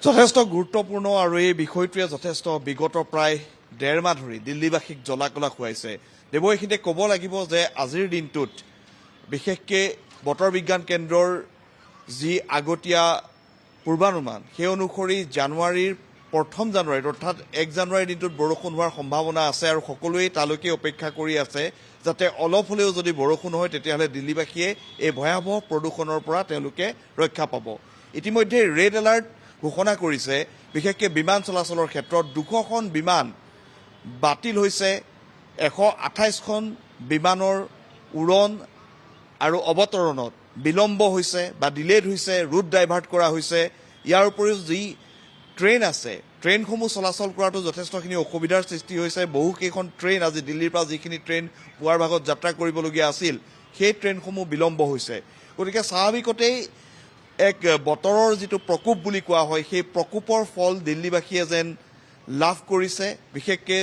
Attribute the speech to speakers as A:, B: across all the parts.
A: যথেষ্ট গুৰুত্বপূৰ্ণ আৰু এই বিষয়টোৱে যথেষ্ট বিগত প্ৰায় 1.5 মাহ ধৰি দিল্লীবাসীক জ্বলা-কলা খুৱাইছে। দেৱ এইখিনিতে ক'ব লাগিব যে আজিৰ দিনটোত বিশেষকৈ বতৰ বিজ্ঞান কেন্দ্ৰৰ যি আগতীয়া পূৰ্বানুমান সেই অনুসৰি জানুৱাৰীৰ 1 জানুৱাৰীত অৰ্থাৎ 1 জানুৱাৰীৰ দিনটোত বৰষুণ হোৱাৰ সম্ভাৱনা আছে আৰু সকলোৱে তালৈকে অপেক্ষা কৰি আছে যাতে অলপ হ'লেও যদি বৰষুণ হয় তেতিয়াহ'লে দিল্লীবাসীয়ে এই ভয়াৱহ প্ৰদূষণৰ পৰা তেওঁলোকে ৰক্ষা পাব। ইতিমধ্যে ৰেড এলাৰ্ট ঘোষণা কৰিছে বিশেষকৈ বিমান চলাচলৰ ক্ষেত্ৰত 200খন বিমান বাতিল হৈছে 128খন বিমানৰ উৰণ আৰু অৱতৰণত বিলম্ব হৈছে বা ডিলেড হৈছে ৰুট ডাইভাৰ্ট কৰা হৈছে ইয়াৰ উপৰিও যি ট্ৰেইন আছে ট্ৰেইনসমূহ চলাচল কৰাটো যথেষ্টখিনি অসুবিধাৰ সৃষ্টি হৈছে বহুকেইখন ট্ৰেইন আজি দিল্লীৰ পৰা যিখিনি ট্ৰেইন পুৱাৰ ভাগত যাত্ৰা কৰিবলগীয়া আছিল সেই ট্ৰেইনসমূহ বিলম্ব হৈছে গতিকে স্বাভাৱিকতেই এক বতৰৰ যিটো প্ৰকোপ বুলি কোৱা হয় সেই প্ৰকোপৰ ফল দিল্লীবাসীয়ে যেন লাভ কৰিছে বিশেষকৈ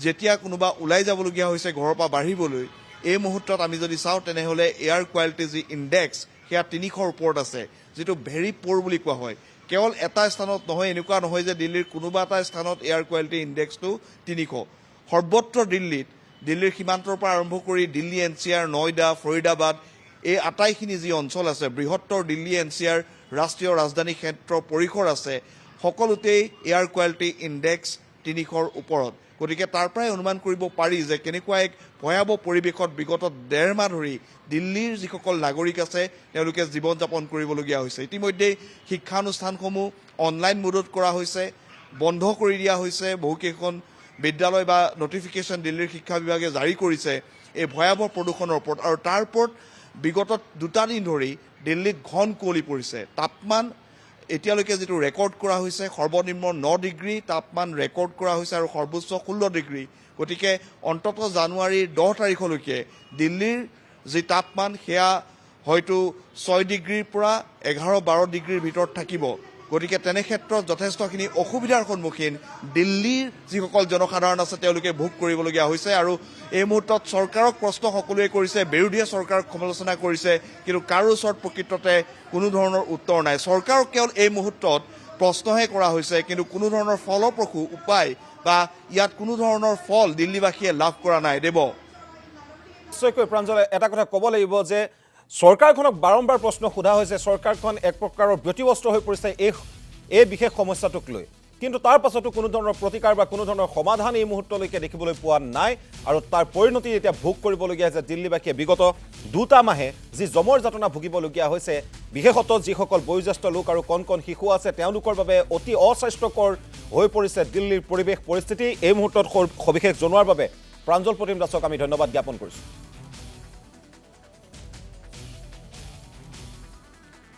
A: যেতিয়া কোনোবা ওলাই যাবলগীয়া হৈছে ঘৰৰ পৰা বাঢ়িবলৈ এই মুহূৰ্তত আমি যদি চাওঁ তেনেহ'লে এয়াৰ কোৱালিটি যি ইণ্ডেক্স সেয়া 300ৰ ওপৰত আছে যিটো ভেৰি প'ৰ বুলি কোৱা হয় কেৱল এটা স্থানত নহয় এনেকুৱা নহয় যে দিল্লীৰ কোনোবা এটা স্থানত এয়াৰ কোৱালিটি ইণ্ডেক্সটো 300 সৰ্বত্ৰ দিল্লীৰ সীমান্তৰ পৰা আৰম্ভ কৰি দিল্লী এনচিআৰ নয়ডা ফৰিদাবাদ এই আটাইখিনি যি অঞ্চল আছে বৃহত্তৰ দিল্লী এনচিআৰ ৰাষ্ট্ৰীয় ৰাজধানী ক্ষেত্ৰ পৰিসৰ আছে সকলোতেই এয়াৰ কোৱালিটি ইণ্ডেক্স 300ৰ ওপৰত গতিকে তাৰ পৰাই অনুমান কৰিব পাৰি যে কেনেকুৱা এক ভয়াৱহ পৰিৱেশত বিগত 1.5 মাহ ধৰি দিল্লীৰ যিসকল নাগৰিক আছে তেওঁলোকে জীৱন যাপন কৰিবলগীয়া হৈছে ইতিমধ্যে শিক্ষানুষ্ঠানসমূহ অনলাইন মোডত কৰা হৈছে বন্ধ কৰি দিয়া হৈছে বহুকেইখন বিদ্যালয় বা নটিফিকেশ্যন দিল্লীৰ শিক্ষা বিভাগে জাৰি কৰিছে এই ভয়াৱহ প্ৰদূষণৰ ওপৰত আৰু তাৰ ওপৰত বিগত 2 দিন ধৰি দিল্লীত ঘন কুঁৱলী পৰিছে তাপমান এতিয়ালৈকে যিটো ৰেকৰ্ড কৰা হৈছে সৰ্বনিম্ন 9 ডিগ্ৰী তাপমান ৰেকৰ্ড কৰা হৈছে আৰু সৰ্বোচ্চ 16 ডিগ্ৰী গতিকে অন্ততঃ জানুৱাৰীৰ 10 তাৰিখলৈকে দিল্লীৰ যি তাপমান সেয়া হয়তো 6 ডিগ্ৰীৰ পৰা 11-12 ডিগ্ৰীৰ ভিতৰত থাকিব গতিকে তেনে ক্ষেত্ৰত যথেষ্টখিনি অসুবিধাৰ সন্মুখীন দিল্লীৰ যিসকল জনসাধাৰণ আছে তেওঁলোকে ভোগ কৰিবলগীয়া হৈছে আৰু এই মুহূৰ্তত চৰকাৰক প্ৰশ্ন সকলোৱে কৰিছে বিৰোধীয়ে চৰকাৰক সমালোচনা কৰিছে কিন্তু কাৰো ওচৰত প্ৰকৃততে কোনো ধৰণৰ উত্তৰ নাই চৰকাৰক কেৱল এই মুহূৰ্তত প্ৰশ্নহে কৰা হৈছে কিন্তু কোনো ধৰণৰ ফলপ্ৰসূ উপায় বা ইয়াত কোনো ধৰণৰ ফল দিল্লীবাসীয়ে লাভ কৰা নাই দেৱ
B: নিশ্চয়কৈ প্ৰাঞ্জলে এটা কথা ক'ব লাগিব যে চৰকাৰখনক বাৰম্বাৰ প্ৰশ্ন সোধা হৈছে চৰকাৰখন এক প্ৰকাৰৰ ব্যতিব্যস্ত হৈ পৰিছে এই বিশেষ সমস্যাটোক লৈ কিন্তু তাৰ পাছতো কোনো ধৰণৰ প্ৰতিকাৰ বা কোনো ধৰণৰ সমাধান এই মুহূৰ্তলৈকে দেখিবলৈ পোৱা নাই আৰু তাৰ পৰিণতি এতিয়া ভোগ কৰিবলগীয়া হৈছে দিল্লীবাসীয়ে বিগত 2 মাহে যি জমৰ যাতনা ভুগিবলগীয়া হৈছে বিশেষত যিসকল বয়োজ্যেষ্ঠ লোক আৰু কণ শিশু আছে তেওঁলোকৰ বাবে অতি অস্বাস্থ্যকৰ হৈ পৰিছে দিল্লীৰ পৰিৱেশ পৰিস্থিতি এই মুহূৰ্তত সবিশেষ জনোৱাৰ বাবে প্ৰাঞ্জল প্ৰতিম দাসক আমি ধন্যবাদ জ্ঞাপন কৰিছোঁ